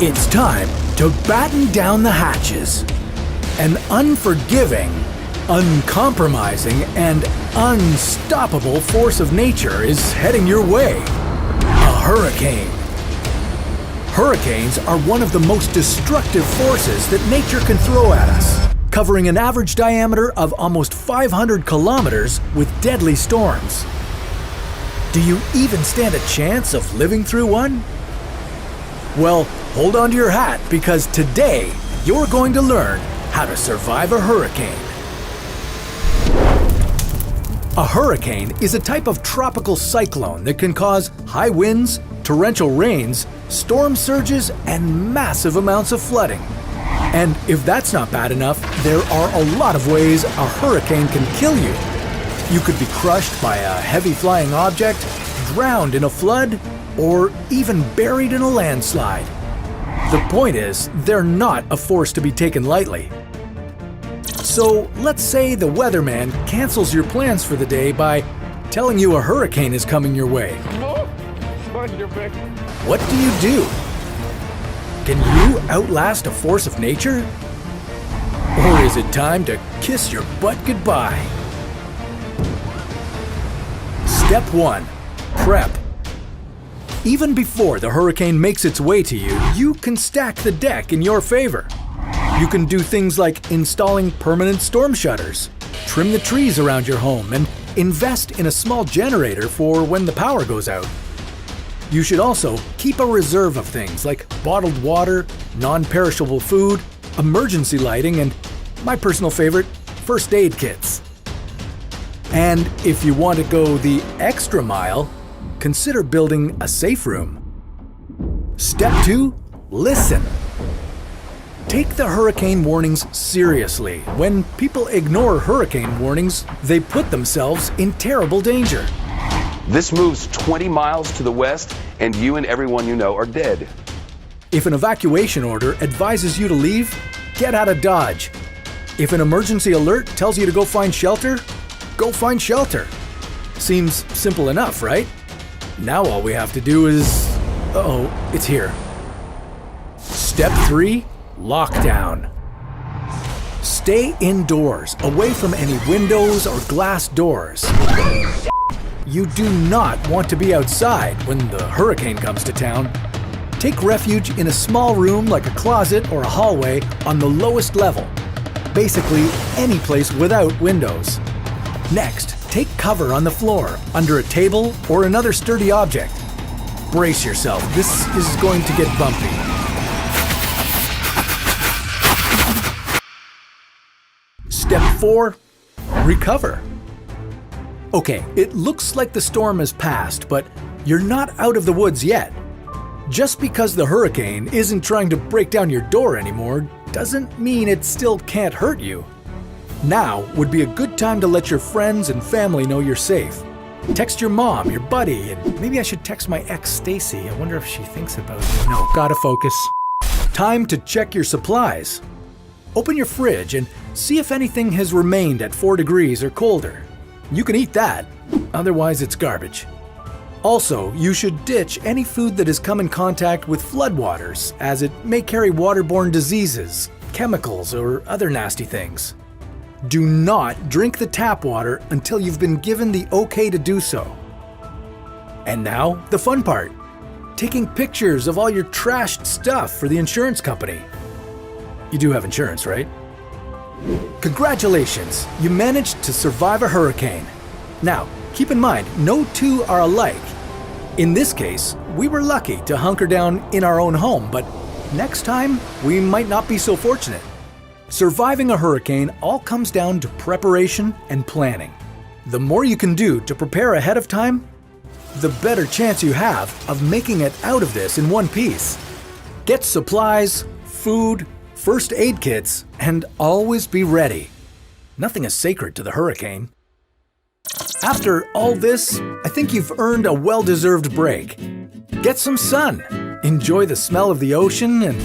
It's time to batten down the hatches. An unforgiving, uncompromising, and unstoppable force of nature is heading your way. A hurricane. Hurricanes are one of the most destructive forces that nature can throw at us, covering an average diameter of almost 500 kilometers with deadly storms. Do you even stand a chance of living through one? Well, hold on to your hat because today you're going to learn how to survive a hurricane. A hurricane is a type of tropical cyclone that can cause high winds, torrential rains, storm surges, and massive amounts of flooding. And if that's not bad enough, there are a lot of ways a hurricane can kill you. You could be crushed by a heavy flying object, drowned in a flood, or even buried in a landslide. The point is, they're not a force to be taken lightly. So let's say the weatherman cancels your plans for the day by telling you a hurricane is coming your way. What do you do? Can you outlast a force of nature? Or is it time to kiss your butt goodbye? Step 1. Prep. Even before the hurricane makes its way to you, you can stack the deck in your favor. You can do things like installing permanent storm shutters, trim the trees around your home, and invest in a small generator for when the power goes out. You should also keep a reserve of things like bottled water, non-perishable food, emergency lighting, and my personal favorite, first aid kits. And if you want to go the extra mile, consider building a safe room. Step 2. Listen. Take the hurricane warnings seriously. When people ignore hurricane warnings, they put themselves in terrible danger. This moves 20 miles to the west, and you and everyone you know are dead. If an evacuation order advises you to leave, get out of Dodge. If an emergency alert tells you to go find shelter, go find shelter. Seems simple enough, right? Now all we have to do is... Uh-oh, it's here. Step 3. Lockdown. Stay indoors, away from any windows or glass doors. You do not want to be outside when the hurricane comes to town. Take refuge in a small room like a closet or a hallway on the lowest level. Basically, any place without windows. Next, take cover on the floor, under a table or another sturdy object. Brace yourself, this is going to get bumpy. Step 4. Recover. Okay, it looks like the storm has passed, but you're not out of the woods yet. Just because the hurricane isn't trying to break down your door anymore doesn't mean it still can't hurt you. Now would be a good time to let your friends and family know you're safe. Text your mom, your buddy, and maybe I should text my ex Stacy. I wonder if she thinks about it. No, gotta focus. Time to check your supplies. Open your fridge and see if anything has remained at 4 degrees or colder. You can eat that, otherwise it's garbage. Also, you should ditch any food that has come in contact with floodwaters, as it may carry waterborne diseases, chemicals, or other nasty things. Do not drink the tap water until you've been given the okay to do so. And now, the fun part. Taking pictures of all your trashed stuff for the insurance company. You do have insurance, right? Congratulations! You managed to survive a hurricane. Now, keep in mind, no two are alike. In this case, we were lucky to hunker down in our own home, but next time, we might not be so fortunate. Surviving a hurricane all comes down to preparation and planning. The more you can do to prepare ahead of time, the better chance you have of making it out of this in one piece. Get supplies, food, first aid kits, and always be ready. Nothing is sacred to the hurricane. After all this, I think you've earned a well-deserved break. Get some sun, enjoy the smell of the ocean, and